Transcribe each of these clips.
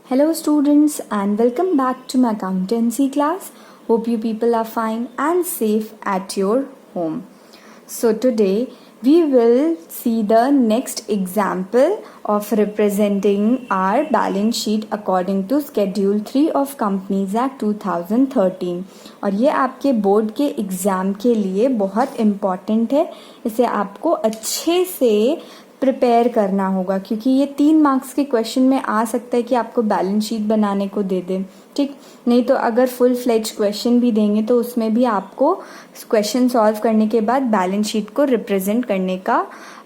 Hello students and welcome back to my accountancy class. Hope you people are fine and safe at your home. So today we will see the next example of representing our balance sheet according to Schedule 3 of Companies Act 2013. और ये आपके board के exam के लिए बहुत important है. इसे आपको अच्छे से प्रिपेयर करना होगा क्योंकि ये 3 मार्क्स के क्वेश्चन में आ सकता है कि आपको बैलेंस शीट बनाने को दे दें. ठीक, नहीं तो अगर फुल फ्लेज क्वेश्चन भी देंगे तो उसमें भी आपको क्वेश्चन सॉल्व करने के बाद बैलेंस शीट को रिप्रेजेंट करने का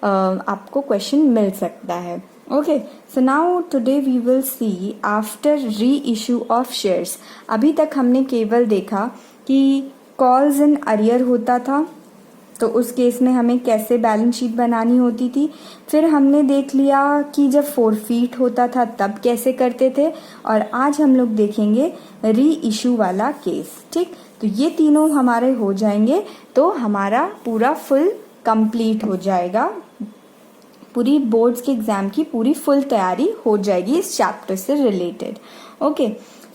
आपको क्वेश्चन मिल सकता है. Okay, so now today we will see after reissue of shares. अभी तक हमने केवल देखा कि कॉल्स इन अरियर होता था तो उस केस में हमें कैसे बैलेंस शीट बनानी होती थी. फिर हमने देख लिया कि जब फोरफीट होता था तब कैसे करते थे. और आज हम लोग देखेंगे री इशू वाला केस. ठीक, तो ये तीनों हमारे हो जाएंगे तो हमारा पूरा फुल कंप्लीट हो जाएगा. पूरी बोर्ड्स के एग्जाम की पूरी फुल तैयारी हो जाएगी इस चैप्टर से related. Okay,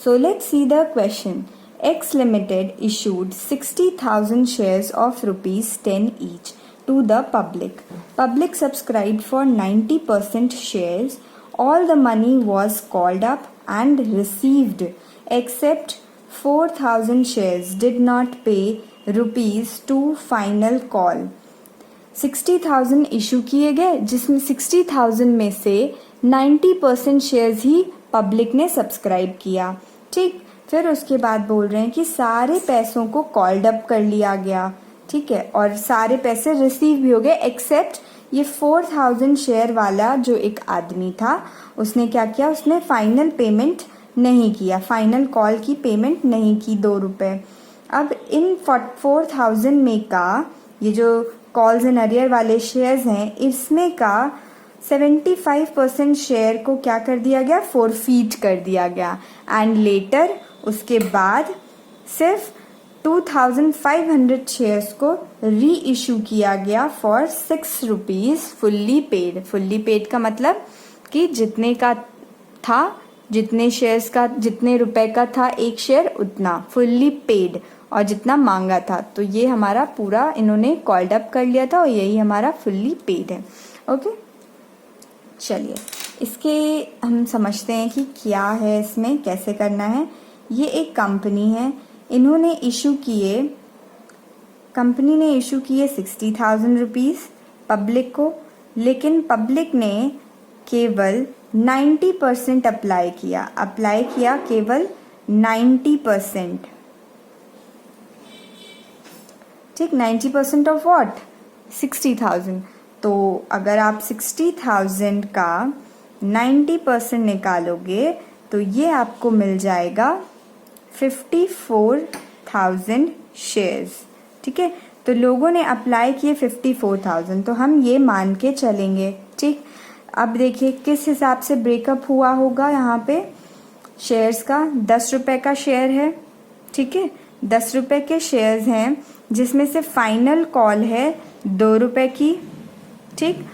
so let's see the question. X Limited issued 60,000 shares of rupees 10 each to the public. Public subscribed for 90% shares. All the money was called up and received except 4,000 shares did not pay rupees to final call. 60,000 issue किए गए जिसमें 60,000 में से 90% shares ही public ने subscribe किया. ठीक, फिर उसके बाद बोल रहे हैं कि सारे पैसों को कॉल्ड अप कर लिया गया. ठीक है, और सारे पैसे रिसीव भी हो गए एक्सेप्ट ये 4,000 शेयर वाला जो एक आदमी था उसने क्या किया, उसने फाइनल पेमेंट नहीं किया, फाइनल कॉल की पेमेंट नहीं की 2 रुपए. अब इन 4,000 में का ये जो कॉल्स इन अरियर वाले शेयर्स हैं इसमें का 75% शेयर को क्या कर दिया गया, फोरफीट कर दिया गया. एंड लेटर उसके बाद सिर्फ 2,500 शेयर्स को री इशू किया गया for 6 rupees fully paid. Fully paid का मतलब कि जितने का था, जितने शेयर्स का, जितने रुपए का था एक शेयर उतना फुल्ली पेड और जितना मांगा था. तो ये हमारा पूरा इन्होंने कॉल्ड अप कर लिया था और यही हमारा फुल्ली पेड है. ओके, चलिए इसके हम समझते हैं कि क्या है, इसमें कैसे करना है. ये एक कंपनी है, इन्होंने इशू किए, कंपनी ने इशू किए 60,000 रुपीज़ पब्लिक को, लेकिन पब्लिक ने केवल 90% अप्लाई किया केवल 90%. ठीक, 90% ऑफ व्हाट, 60,000. तो अगर आप 60,000 का 90% निकालोगे तो ये आपको मिल जाएगा 54,000 शेयर्स. ठीक है, तो लोगों ने अप्लाई किए 54,000, तो हम ये मान के चलेंगे. ठीक, अब देखिए किस हिसाब से ब्रेकअप हुआ होगा. यहाँ पे शेयर्स का 10 रुपए का शेयर है. ठीक है, 10 रुपए के शेयर्स हैं जिसमें से फाइनल कॉल है 2 रुपए की. ठीक,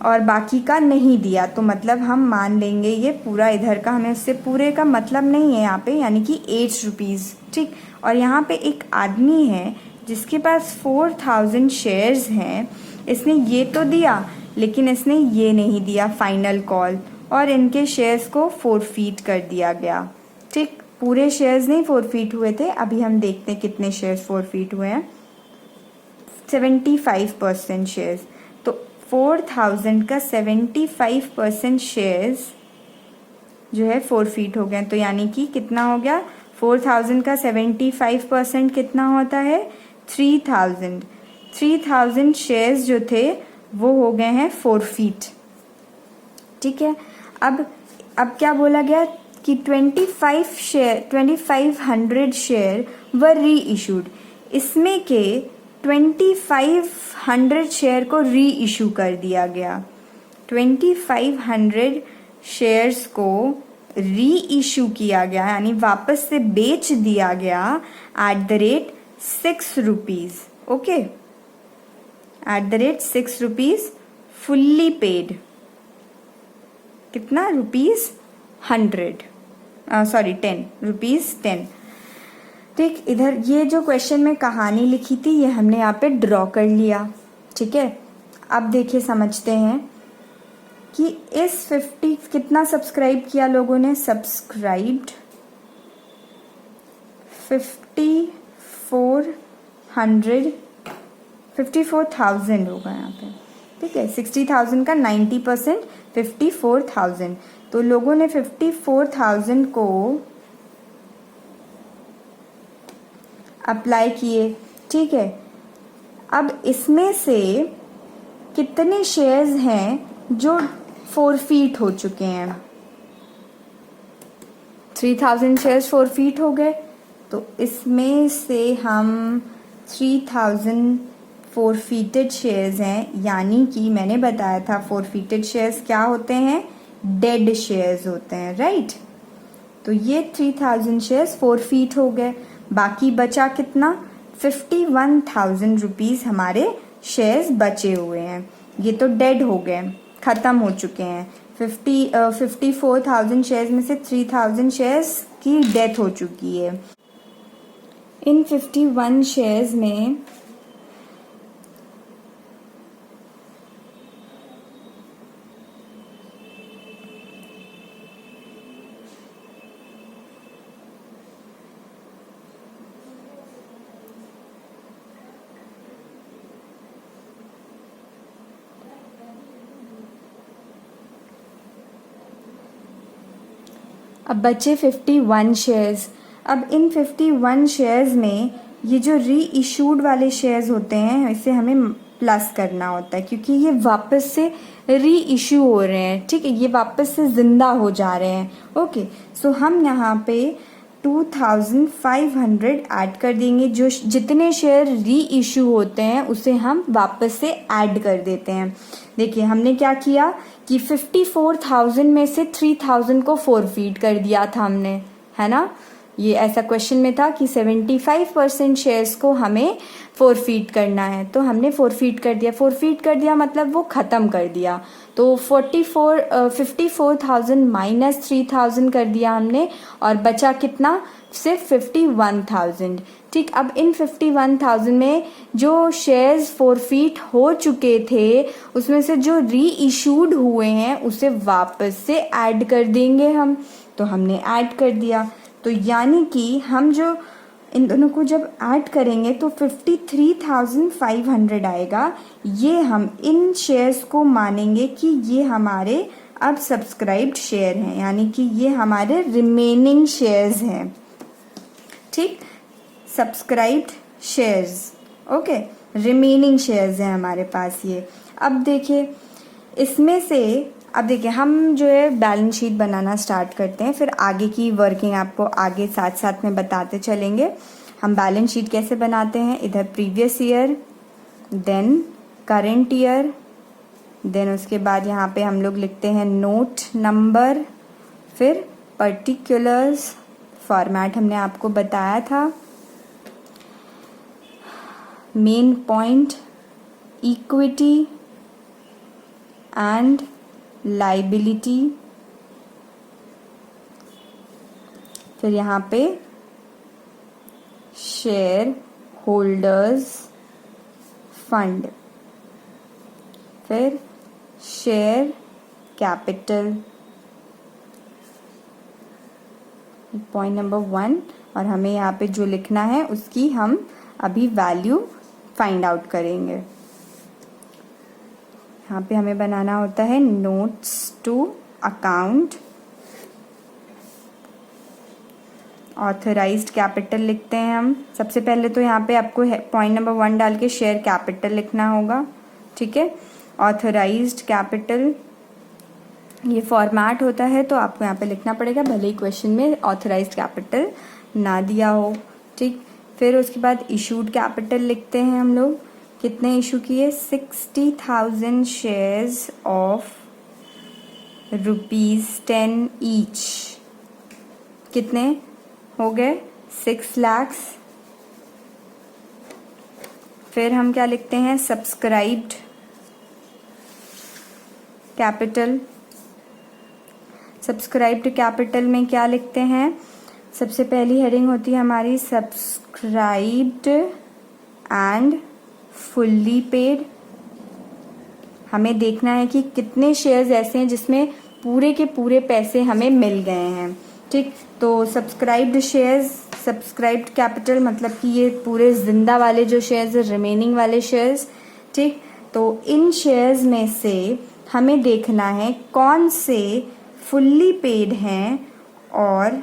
और बाकी का नहीं दिया, तो मतलब हम मान लेंगे ये पूरा इधर का, हमें उससे पूरे का मतलब नहीं है यहाँ पे, यानी कि 8 रुपीज़. ठीक, और यहाँ पे एक आदमी है जिसके पास 4,000 शेयर्स हैं. इसने ये तो दिया लेकिन इसने ये नहीं दिया फाइनल कॉल और इनके शेयर्स को फोरफीट कर दिया गया. ठीक, पूरे शेयर्स नहीं फोरफीट हुए थे. अभी हम देखते हैं कितने शेयर्स फोरफीट हुए हैं. 75% शेयर्स. तो 4,000 का 75% शेयर्स जो है फोरफीट हो गए. तो यानी कि कितना हो गया, 4,000 का 75% कितना होता है, 3,000. 3,000 शेयर्स जो थे वो हो गए हैं फोरफीट. ठीक है, अब क्या बोला गया कि 2,500 शेयर वर री इशूड. इसमें के 2,500 शेयर को री इशू कर दिया गया. 2,500 शेयर्स को री इशू किया गया यानी वापस से बेच दिया गया at the rate 6 rupees. Okay, at the rate 6 rupees fully paid. कितना, ₹100. Sorry 10 rupees 10। ठीक, इधर ये जो क्वेश्चन में कहानी लिखी थी ये हमने यहाँ पे ड्रॉ कर लिया। ठीक है, अब देखिए समझते हैं कि इस 50 कितना सब्सक्राइब किया लोगों ने, सब्सक्राइब्ड 54,000 होगा यहाँ पे। ठीक है, 60,000 का 90% 54,000, तो लोगों ने 54,000 को अप्लाई किए। ठीक है, अब इसमें से कितने शेयर्स हैं जो फोरफीट हो चुके हैं? 3000 शेयर्स फोरफीट हो गए, तो इसमें से हम 3000 फोरफीटेड शेयर्स हैं, यानी कि मैंने बताया था फोरफीटेड शेयर्स क्या होते हैं, डेड शेयर्स होते हैं, राइट। तो ये 3000 शेयर्स फोरफीट हो गए, बाकी बचा कितना, 51,000 रुपीज़ हमारे शेयर्स बचे हुए हैं। ये तो डेड हो गए, ख़त्म हो चुके हैं। 54,000 शेयर्स में से 3000 शेयर्स की डेथ हो चुकी है। इन 51 शेयर्स में अब बचे 51 शेयर्स। अब इन 51 शेयर्स में ये जो री इशूड वाले शेयर्स होते हैं इसे हमें प्लस करना होता है, क्योंकि ये वापस से री इशू हो रहे हैं। ठीक है, ये वापस से जिंदा हो जा रहे हैं। ओके, सो हम यहाँ पे 2500 ऐड कर देंगे। जो जितने शेयर री इशू होते हैं उसे हम वापस से ऐड कर देते हैं। देखिए हमने क्या किया कि 54,000 में से 3000 को फोरफीट कर दिया था हमने, है ना। ये ऐसा क्वेश्चन में था कि 75% शेयर्स को हमें फोरफीट करना है, तो हमने फोरफीट कर दिया। फोरफीट कर दिया मतलब वो ख़त्म कर दिया। तो 54,000 माइनस 3000 कर दिया हमने, और बचा कितना, सिर्फ 51,000। ठीक, अब इन 51,000 में जो शेयर्स फोरफीट हो चुके थे उसमें से जो री इशूड हुए हैं उसे वापस से ऐड कर देंगे हम। तो हमने ऐड कर दिया, तो यानी कि हम जो इन दोनों को जब ऐड करेंगे तो 53,500 आएगा। ये हम इन शेयर्स को मानेंगे कि ये हमारे अब सब्सक्राइब्ड शेयर हैं, यानी कि ये हमारे रिमेनिंग शेयर्स हैं। ठीक, subscribed shares, okay, remaining shares हैं हमारे पास ये। अब देखिए इसमें से, अब देखिए हम जो है बैलेंस शीट बनाना स्टार्ट करते हैं, फिर आगे की वर्किंग आपको आगे साथ साथ में बताते चलेंगे। हम बैलेंस शीट कैसे बनाते हैं, इधर previous year, then current year, then उसके बाद यहाँ पे हम लोग लिखते हैं नोट नंबर, फिर पर्टिकुलर्स, फॉर्मेट हमने आपको बताया था, main point, equity and liability, फिर यहाँ पे शेयर होल्डर्स फंड, फिर शेयर कैपिटल, पॉइंट नंबर 1। और हमें यहाँ पे जो लिखना है उसकी हम अभी वैल्यू फाइंड आउट करेंगे। यहाँ पे हमें बनाना होता है notes to account, authorised capital लिखते हैं हम। सबसे पहले तो यहाँ पे आपको पॉइंट नंबर 1 डाल के शेयर कैपिटल लिखना होगा। ठीक है, ऑथराइज्ड कैपिटल, ये फॉर्मेट होता है तो आपको यहाँ पे लिखना पड़ेगा, भले ही क्वेश्चन में ऑथराइज्ड कैपिटल ना दिया हो। ठीक, फिर उसके बाद इशूड कैपिटल लिखते हैं हम लोग। कितने इशू किए, 60,000 शेयर्स ऑफ ₹10 ईच। कितने हो गए, 6 लाख। फिर हम क्या लिखते हैं, सब्सक्राइब्ड कैपिटल। सब्सक्राइब्ड कैपिटल में क्या लिखते हैं? सबसे पहली हेडिंग होती है हमारी सब्सक्राइब्ड एंड फुल्ली पेड। हमें देखना है कि कितने शेयर्स ऐसे हैं जिसमें पूरे के पूरे पैसे हमें मिल गए हैं। ठीक, तो सब्सक्राइब्ड शेयर्स, सब्सक्राइब्ड कैपिटल मतलब कि ये पूरे जिंदा वाले जो शेयर्स, रिमेनिंग वाले शेयर्स। ठीक, तो इन शेयर्स में से हमें देखना है कौन से फुल्ली पेड हैं और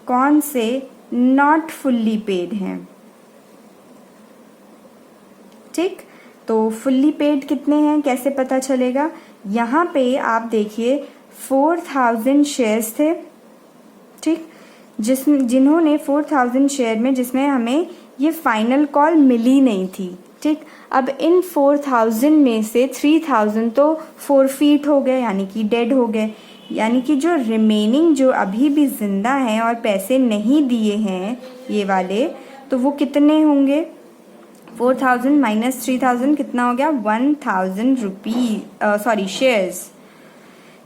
कौन से नॉट फुल्ली पेड हैं। ठीक, तो फुल्ली पेड कितने हैं कैसे पता चलेगा? यहाँ पे आप देखिए 4000 शेयर्स थे। ठीक, जिन्होंने 4000 शेयर में जिसमें हमें ये फाइनल कॉल मिली नहीं थी। ठीक, अब इन 4000 में से 3000 तो फोरफीट हो गए यानी कि डेड हो गए, यानी कि जो रिमेनिंग जो अभी भी जिंदा हैं और पैसे नहीं दिए हैं ये वाले, तो वो कितने होंगे? 4000 माइनस 3000 कितना हो गया? 1000 रुपीज सॉरी शेयर्स।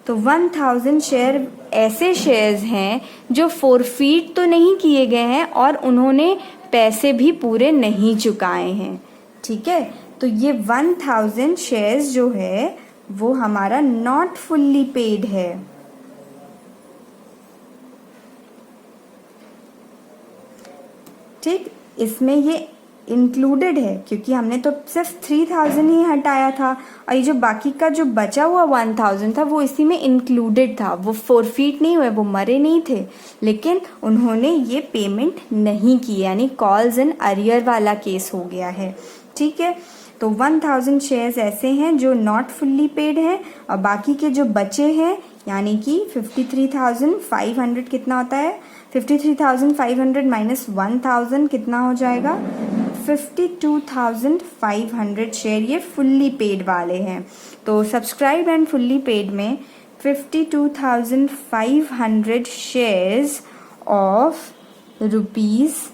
तो 1000 शेयर ऐसे शेयर्स हैं जो फोरफीट तो नहीं किए गए हैं और उन्होंने पैसे भी पूरे नहीं चुकाए हैं। ठीक है, तो ये 1000 शेयर्स जो है वो हमारा नॉट फुल्ली पेड है। ठीक, इसमें ये इंक्लूडेड है क्योंकि हमने तो सिर्फ 3000 ही हटाया था और ये जो बाकी का जो बचा हुआ 1000 था वो इसी में इंक्लूडेड था। वो फोरफीट नहीं हुए, वो मरे नहीं थे, लेकिन उन्होंने ये पेमेंट नहीं की, यानी कॉल्स इन अरियर वाला केस हो गया है। ठीक है, तो 1000 शेयर्स ऐसे हैं जो नॉट फुल्ली पेड हैं और बाकी के जो बचे हैं यानी कि 53,500 कितना होता है? 53,500 माइनस 1000 कितना हो जाएगा? 52,500 शेयर ये फुल्ली पेड वाले हैं। तो सब्सक्राइब एंड फुल्ली पेड में 52,500 शेयर्स ऑफ ₹10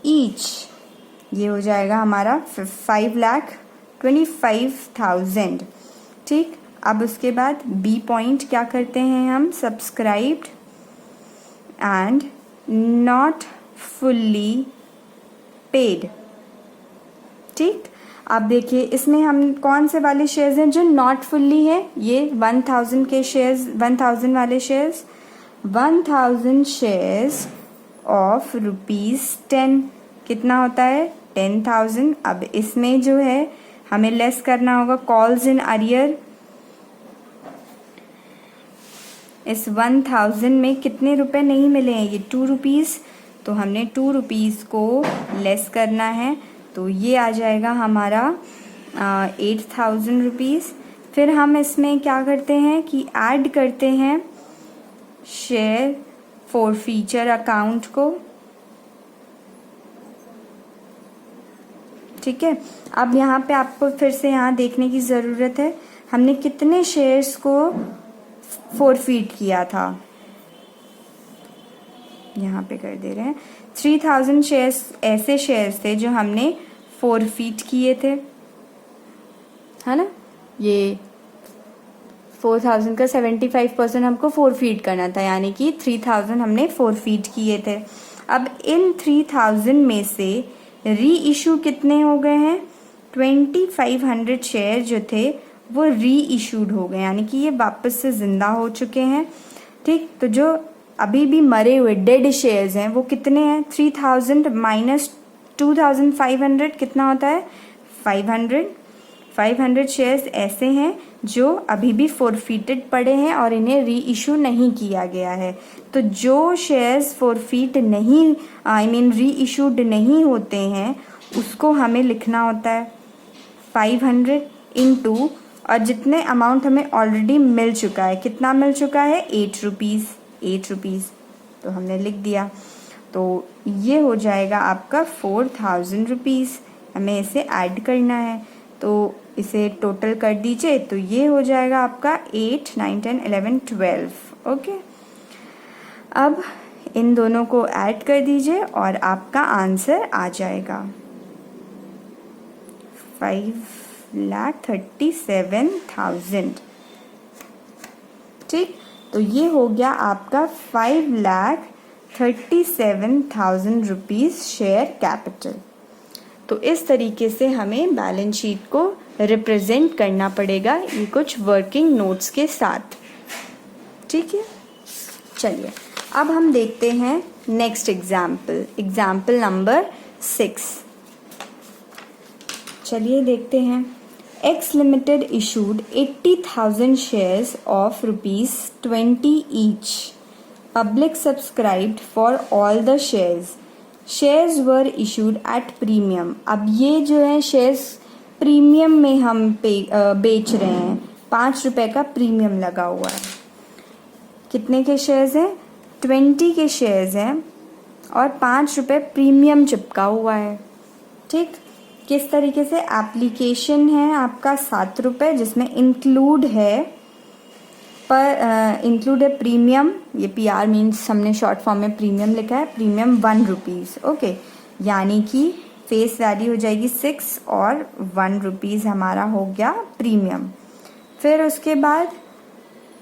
ईच, ये हो जाएगा हमारा 5,25,000। ठीक, अब उसके बाद बी पॉइंट क्या करते हैं हम? Subscribed and not fully paid. ठीक, अब देखिए इसमें हम कौन से वाले शेयर्स हैं जो नॉट फुल्ली है? ये 1000 के शेयर्स, 1000 वाले शेयर्स, 1000 शेयर्स ऑफ ₹10 कितना होता है? 10,000। अब इसमें जो है हमें लेस करना होगा कॉल्स इन अरियर। इस 1000 में कितने रुपए नहीं मिले हैं? ये 2 रुपीज़, तो हमने 2 रुपीज़ को लेस करना है, तो ये आ जाएगा हमारा 8000 रुपीज़। फिर हम इसमें क्या करते हैं कि ऐड करते हैं शेयर फॉर फीचर अकाउंट को। ठीक है, अब यहाँ पे आपको फिर से यहाँ देखने की ज़रूरत है हमने कितने शेयर्स को फोरफीट किया था। यहाँ पे कर दे रहे हैं 3000 शेयर्स ऐसे शेयर्स थे जो हमने फोरफीट किए थे, है ना? ये 4000 का 75% हमको फोरफीट करना था, यानी कि 3000 हमने फोरफीट किए थे। अब इन 3000 में से री इशू कितने हो गए हैं? 2500 शेयर जो थे वो री इशूड हो गए, यानी कि ये वापस से जिंदा हो चुके हैं। ठीक, तो जो अभी भी मरे हुए डेड शेयर्स हैं वो कितने हैं? 3000 माइनस 2500 कितना होता है? 500। 500 शेयर्स ऐसे हैं जो अभी भी फोरफीटेड पड़े हैं और इन्हें री इशू नहीं किया गया है। तो जो शेयर्स फोरफीट नहीं, री इशूड नहीं होते हैं उसको हमें लिखना होता है 500 इंटू, और जितने अमाउंट हमें ऑलरेडी मिल चुका है, कितना मिल चुका है? 8 रुपीज़। 8 रुपीज़ तो हमने लिख दिया, तो ये हो जाएगा आपका 4000 रुपीज़। हमें इसे ऐड करना है, तो इसे टोटल कर दीजिए, तो ये हो जाएगा आपका 8, 9, 10, 11, 12। ओके, अब इन दोनों को ऐड कर दीजिए और आपका आंसर आ जाएगा 5,37,000। ठीक, तो ये हो गया आपका 5,37,000 रुपीज़ शेयर कैपिटल। तो इस तरीके से हमें बैलेंस शीट को रिप्रेजेंट करना पड़ेगा, ये कुछ वर्किंग नोट्स के साथ। ठीक है, चलिए अब हम देखते हैं नेक्स्ट एग्जाम्पल नंबर 6। चलिए देखते हैं। X Limited issued 80,000 shares of ₹20 each. Public subscribed for all the shares. Shares were issued at premium. अब ये जो है शेयर्स प्रीमियम में हम बेच रहे हैं, ₹5 का प्रीमियम लगा हुआ है। कितने के शेयर्स हैं? 20 के शेयर्स हैं और ₹5 प्रीमियम चिपका हुआ है। ठीक, किस तरीके से? एप्लीकेशन है आपका ₹7 जिसमें इंक्लूड है प्रीमियम, ये PR मीन्स हमने शॉर्ट फॉर्म में प्रीमियम लिखा है, प्रीमियम ₹1। ओके, यानी कि फेस वैल्यू हो जाएगी 6 और ₹1 हमारा हो गया प्रीमियम। फिर उसके बाद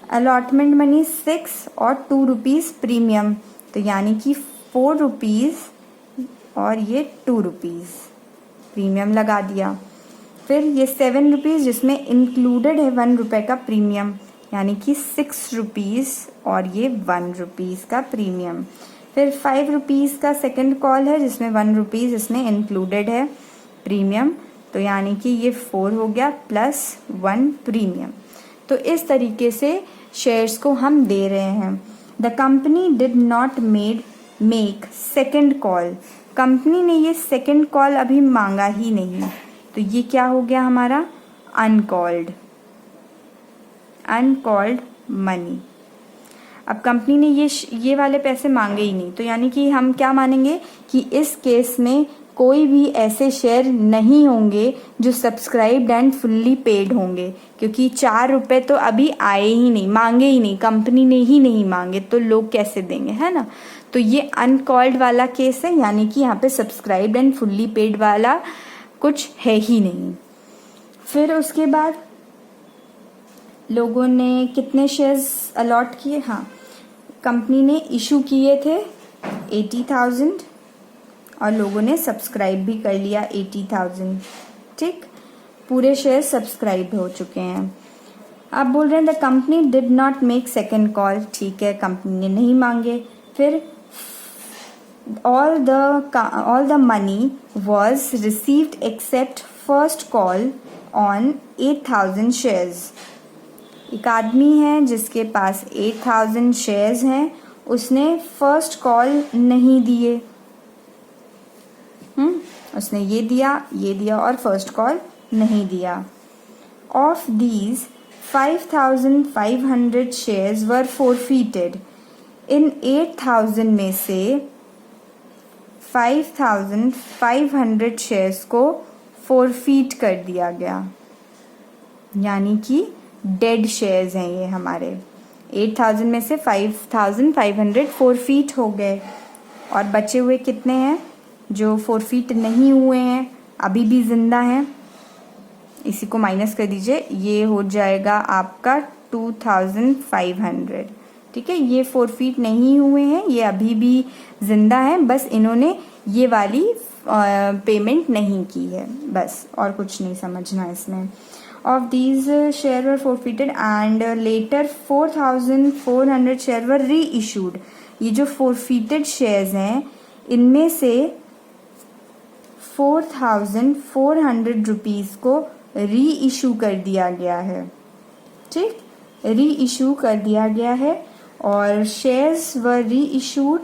अलॉटमेंट मनी 6 और ₹2 प्रीमियम, तो यानी कि ₹4 और ये ₹2 प्रीमियम लगा दिया। फिर ये ₹7 जिसमें इंक्लूडेड है ₹1 का प्रीमियम, यानी कि ₹6 और ये ₹1 का प्रीमियम। फिर ₹5 का सेकंड कॉल है जिसमें ₹1 इसमें इंक्लूडेड है प्रीमियम, तो यानी कि ये 4 हो गया प्लस 1 प्रीमियम। तो इस तरीके से शेयर्स को हम दे रहे हैं। The company did not make second call, company ने ये सेकंड कॉल अभी मांगा ही नहीं, तो ये क्या हो गया हमारा? Uncalled money. अब कंपनी ने ये वाले पैसे मांगे ही नहीं, तो यानी कि हम क्या मानेंगे कि इस केस में कोई भी ऐसे शेयर नहीं होंगे जो सब्सक्राइब्ड एंड फुल्ली पेड होंगे, क्योंकि ₹4 तो अभी आए ही नहीं, मांगे ही नहीं, कंपनी ने ही नहीं मांगे, तो लोग कैसे देंगे, है ना। तो ये अनकॉल्ड वाला केस है, यानी कि यहाँ पे सब्सक्राइब्ड एंड फुल्ली पेड वाला कुछ है ही नहीं। फिर उसके बाद लोगों ने कितने शेयर्स अलॉट किए? हाँ, कंपनी ने इशू किए थे 80,000 और लोगों ने सब्सक्राइब भी कर लिया 80,000। ठीक, पूरे शेयर सब्सक्राइब हो चुके हैं। अब बोल रहे हैं the company did not make second call, ठीक है, कंपनी ने नहीं मांगे। फिर all the money was received except first call on 8,000 shares. एक आदमी है जिसके पास 8,000 शेयर्स हैं, उसने फर्स्ट कॉल नहीं दिए। उसने ये दिया और फर्स्ट कॉल नहीं दिया। Of these 5,500 shares were forfeited. इन 8,000 में से 5,500 शेयर्स को फोरफीट कर दिया गया, यानी कि डेड शेयर्स हैं ये हमारे। 8,000 में से 5,500 फोरफीट हो गए और बचे हुए कितने हैं जो फोरफीट नहीं हुए हैं, अभी भी जिंदा हैं? इसी को माइनस कर दीजिए, ये हो जाएगा आपका 2,500। ठीक है, ये फोरफीट नहीं हुए हैं, ये अभी भी जिंदा हैं, बस इन्होंने ये वाली पेमेंट नहीं की है, बस, और कुछ नहीं समझना इसमें। Of these share were forfeited and later 4,400 share वर री इशूड। ये जो फोरफिटेड शेयर्स हैं इनमें से 4,400 रुपीज़ को री इशू कर दिया गया है। ठीक, री इशू कर दिया गया है और शेयर्स वर री issued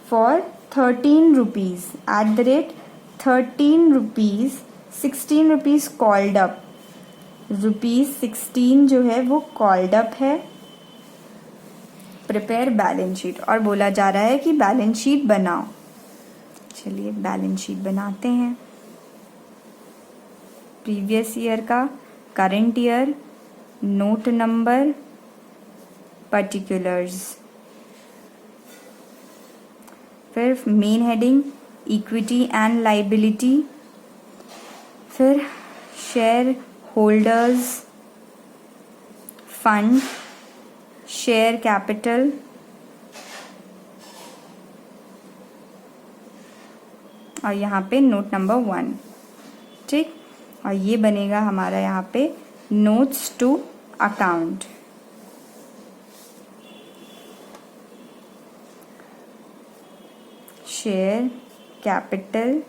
for 13 rupees at the rate 13 rupees 16 rupees called up, ₹16 जो है वो कॉल्ड अप है। प्रिपेयर बैलेंस शीट, और बोला जा रहा है कि बैलेंस शीट बनाओ। चलिए बैलेंस शीट बनाते हैं। प्रीवियस ईयर का, current year, note number, particulars. फिर main heading equity and liability, फिर shareholders fund, share capital, और यहाँ पे नोट नंबर 1, ठीक। और ये बनेगा हमारा यहाँ पे notes to account. Share capital,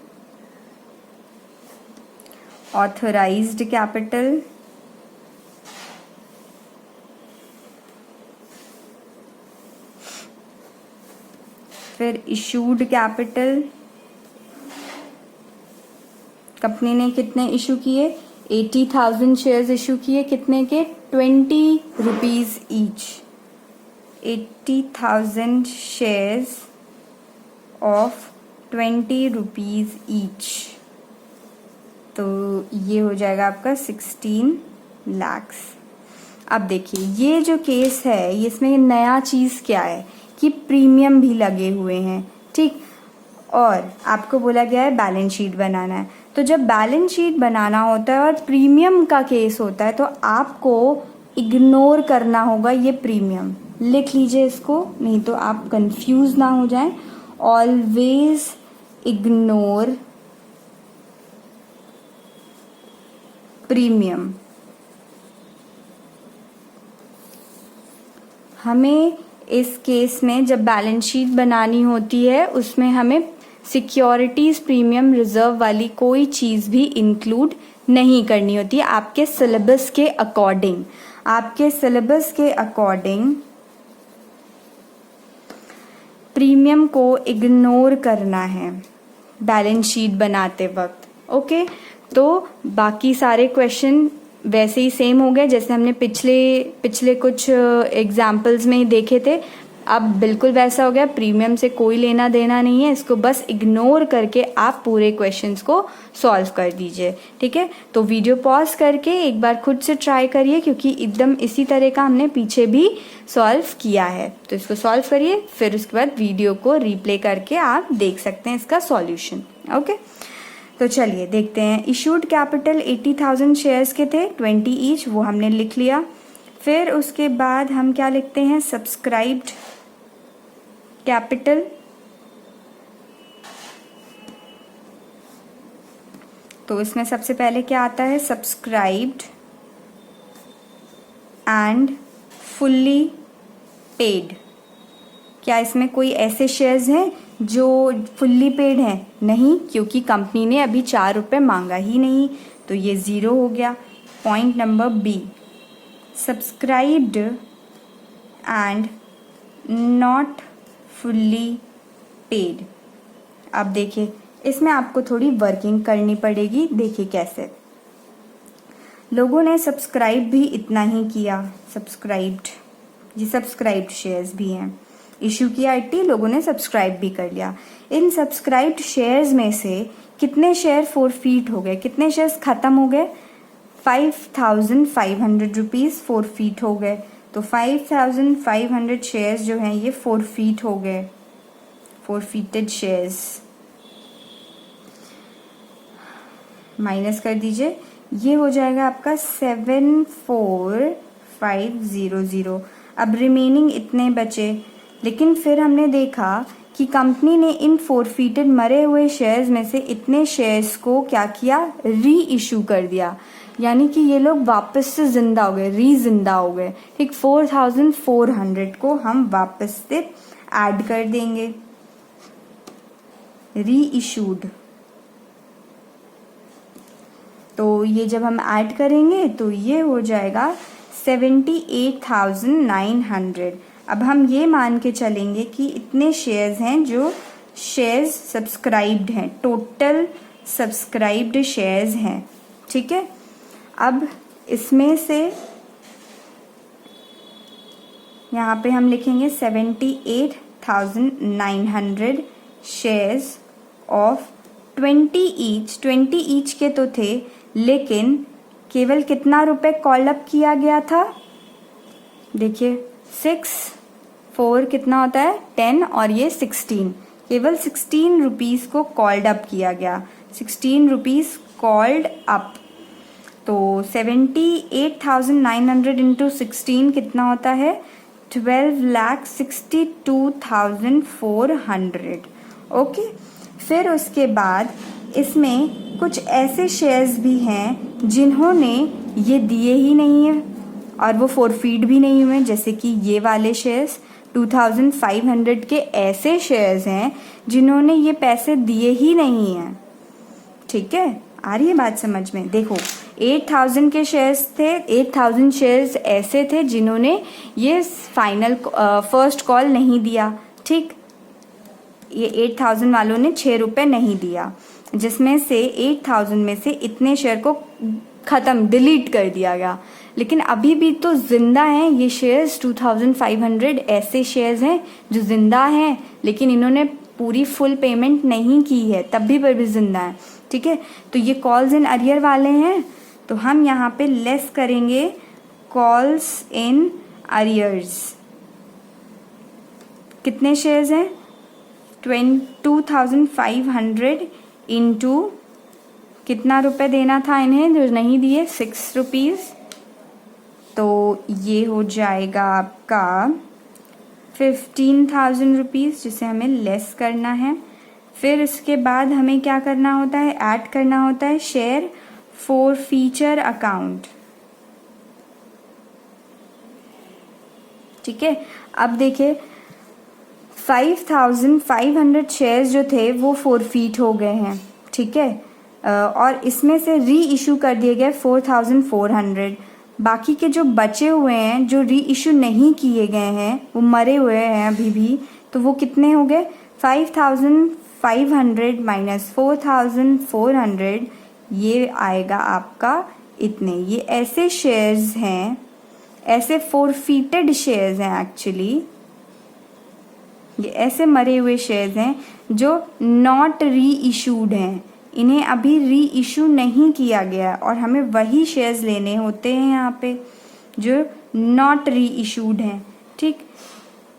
authorised capital, फिर इशूड कैपिटल। कंपनी ने कितने इशू किए? 80,000 शेयर्स इशू किए, कितने के? 20 rupees each. 80,000 shares of 20 rupees each, तो ये हो जाएगा आपका 16 lakhs। अब देखिए ये जो केस है, इसमें नया चीज़ क्या है कि प्रीमियम भी लगे हुए हैं, ठीक। और आपको बोला गया है बैलेंस शीट बनाना है। तो जब बैलेंस शीट बनाना होता है और प्रीमियम का केस होता है, तो आपको इग्नोर करना होगा ये प्रीमियम। लिख लीजिए इसको, नहीं तो आप कंफ्यूज ना हो जाएं। Always ignore premium. हमें इस केस में जब बैलेंस शीट बनानी होती है, उसमें हमें सिक्योरिटीज प्रीमियम रिजर्व वाली कोई चीज़ भी इंक्लूड नहीं करनी होती है। आपके सिलेबस के अकॉर्डिंग, आपके सिलेबस के अकॉर्डिंग प्रीमियम को इग्नोर करना है बैलेंस शीट बनाते वक्त। ओके, तो बाकी सारे क्वेश्चन वैसे ही सेम हो गए जैसे हमने पिछले कुछ एग्जाम्पल्स में ही देखे थे। अब बिल्कुल वैसा हो गया, प्रीमियम से कोई लेना देना नहीं है, इसको बस इग्नोर करके आप पूरे क्वेश्चंस को सॉल्व कर दीजिए, ठीक है। तो वीडियो पॉज करके एक बार खुद से ट्राई करिए, क्योंकि एकदम इसी तरह का हमने पीछे भी सॉल्व किया है। तो इसको सॉल्व करिए, फिर उसके बाद वीडियो को रिप्ले करके आप देख सकते हैं इसका सॉल्यूशन। ओके, तो चलिए देखते हैं। इशूड कैपिटल 80,000 शेयर्स के थे, 20 ईच, वो हमने लिख लिया। फिर उसके बाद हम क्या लिखते हैं? Subscribed capital. तो इसमें सबसे पहले क्या आता है? Subscribed and fully paid. क्या इसमें कोई ऐसे शेयर्स हैं जो फुल्ली पेड हैं? नहीं, क्योंकि कंपनी ने अभी 4 रुपये मांगा ही नहीं, तो ये 0 हो गया। Point number B, subscribed and not fully paid. अब देखिए इसमें आपको थोड़ी वर्किंग करनी पड़ेगी। देखिए कैसे, लोगों ने सब्सक्राइब भी इतना ही किया, सब्सक्राइब्ड, ये सब्सक्राइब्ड शेयर्स भी हैं। इशू किया 80, लोगों ने सब्सक्राइब भी कर लिया। इन सब्सक्राइब्ड शेयर्स में से कितने शेयर फोरफीट हो गए? कितने शेयर्स खत्म हो गए? 5,500 रुपीज़ फोरफीट हो गए। तो 5,500 शेयर्स जो हैं ये फोरफीट हो गए, फोरफीटेड शेयर्स। माइनस कर दीजिए, ये हो जाएगा आपका 74500। अब रिमेनिंग इतने बचे, लेकिन फिर हमने देखा कि कंपनी ने इन फोरफीटेड मरे हुए शेयर्स में से इतने शेयर्स को क्या किया? री इशू कर दिया, यानी कि ये लोग वापस से जिंदा हो गए, री जिंदा हो गए, ठीक। 4,400 को हम वापस से ऐड कर देंगे, री इशूड। तो ये जब हम ऐड करेंगे तो ये हो जाएगा 78,900। अब हम ये मान के चलेंगे कि इतने शेयर्स हैं जो शेयर्स सब्सक्राइब्ड हैं, टोटल सब्सक्राइब्ड शेयर्स हैं, ठीक है। अब इसमें से यहाँ पे हम लिखेंगे 78,900 शेयर्स ऑफ 20 ईच। 20 ईच के तो थे, लेकिन केवल कितना रुपए कॉल अप किया गया था? देखिए 6 4 कितना होता है? 10, और ये 16, केवल 16 रुपीज़ को कॉल्ड अप किया गया, 16 रुपीज़ कॉल्ड अप। तो 78,900 इंटू 16 कितना होता है? 12,62,400। ओके, फिर उसके बाद इसमें कुछ ऐसे शेयर्स भी हैं जिन्होंने ये दिए ही नहीं है और वो फोरफीट भी नहीं हुए, जैसे कि ये वाले शेयर्स 2,500 के ऐसे शेयर्स हैं जिन्होंने ये पैसे दिए ही नहीं हैं। ठीक है, आ रही है बात समझ में? देखो 8,000 के शेयर्स थे, 8,000 शेयर्स ऐसे थे जिन्होंने ये फाइनल फर्स्ट कॉल नहीं दिया। ठीक, ये 8,000 वालों ने 6 रुपये नहीं दिया, जिसमें से 8,000 में से इतने शेयर को ख़त्म डिलीट कर दिया गया। लेकिन अभी भी तो जिंदा हैं ये शेयर्स, 2,500 ऐसे शेयर्स हैं जो जिंदा हैं, लेकिन इन्होंने पूरी फुल पेमेंट नहीं की है, तब भी पर भी जिंदा है। ठीक है, तो ये कॉल्स इन अरियर वाले हैं, तो हम यहाँ पे लेस करेंगे कॉल्स इन अरियर्स। कितने शेयर्स हैं? 2,500 इंटू कितना रुपए देना था इन्हें जो नहीं दिए, 6 रुपीज़। तो ये हो जाएगा आपका 15,000 रुपीज़, जिसे हमें लेस करना है। फिर इसके बाद हमें क्या करना होता है? ऐड करना होता है शेयर फॉर फीचर अकाउंट। ठीक है, अब देखिए 5,500 शेयर्स जो थे वो फोरफीट हो गए हैं। ठीक है, और इसमें से री इशू कर दिए गए 4,400। बाकी के जो बचे हुए हैं, जो री इशू नहीं किए गए हैं, वो मरे हुए हैं अभी भी, तो वो कितने हो गए? 5,500 माइनस 4,400, ये आएगा आपका इतने। ये ऐसे शेयर्स हैं, ऐसे फोरफीटेड शेयर्स हैं एक्चुअली, ये ऐसे मरे हुए शेयर्स हैं जो नॉट री इशूड हैं, इन्हें अभी री इशू नहीं किया गया और हमें वही शेयर्स लेने होते हैं यहाँ पे जो नॉट री इशूड हैं। ठीक,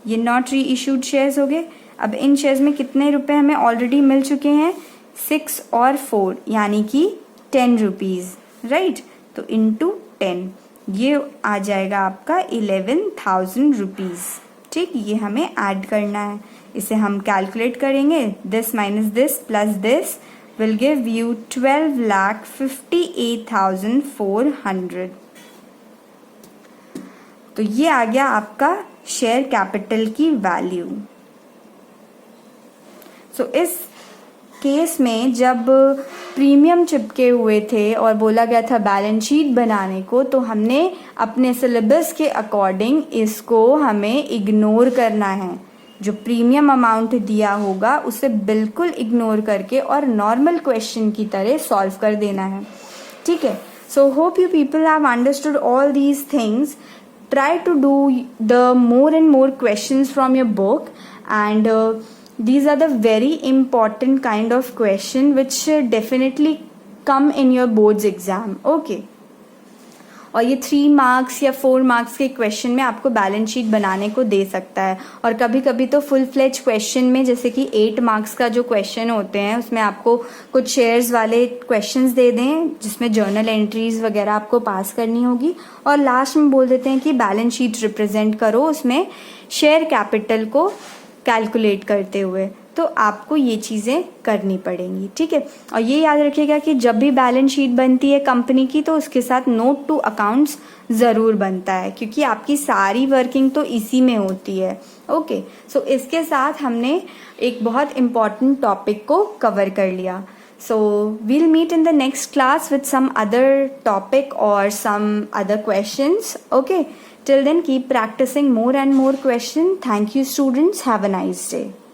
ये नॉट री इशूड शेयर्स हो गए। अब इन शेयर्स में कितने रुपए हमें ऑलरेडी मिल चुके हैं? 6 और 4 यानी कि 10 रुपीज़, राइट। तो इंटू 10 ये आ जाएगा आपका 11,000 रुपीज़। ठीक, ये हमें ऐड करना है, इसे हम कैलकुलेट करेंगे। This minus this plus this will give you 12,58,400। तो ये आ गया आपका शेयर कैपिटल की वैल्यू। सो इस केस में जब प्रीमियम चिपके हुए थे और बोला गया था बैलेंस शीट बनाने को, तो हमने अपने सिलेबस के अकॉर्डिंग इसको हमें इग्नोर करना है। जो प्रीमियम अमाउंट दिया होगा उसे बिल्कुल इग्नोर करके और नॉर्मल क्वेश्चन की तरह सॉल्व कर देना है। ठीक है, so hope you people have understood all these things. Try to do the more and more questions from your book, and these are the very important kind of question which definitely come in your boards exam. Okay, और ये 3 marks या 4 marks के question में आपको balance sheet बनाने को दे सकता है। और कभी कभी तो फुल फ्लेज क्वेश्चन में, जैसे कि 8 मार्क्स का जो क्वेश्चन होते हैं उसमें आपको कुछ शेयर्स वाले क्वेश्चंस दे दें जिसमें जर्नल एंट्रीज वगैरह आपको पास करनी होगी, और लास्ट में बोल देते हैं कि बैलेंस शीट रिप्रेजेंट करो उसमें शेयर कैपिटल को कैलकुलेट करते हुए। तो आपको ये चीज़ें करनी पड़ेंगी। ठीक है, और ये याद रखिएगा कि जब भी बैलेंस शीट बनती है कंपनी की तो उसके साथ नोट टू अकाउंट्स ज़रूर बनता है, क्योंकि आपकी सारी वर्किंग तो इसी में होती है। ओके, सो इसके साथ हमने एक बहुत इम्पॉर्टेंट टॉपिक को कवर कर लिया। So we'll meet in the next class with some other topic और some other questions. Okay, till then keep practicing more and more questions. Thank you students. Have a nice day.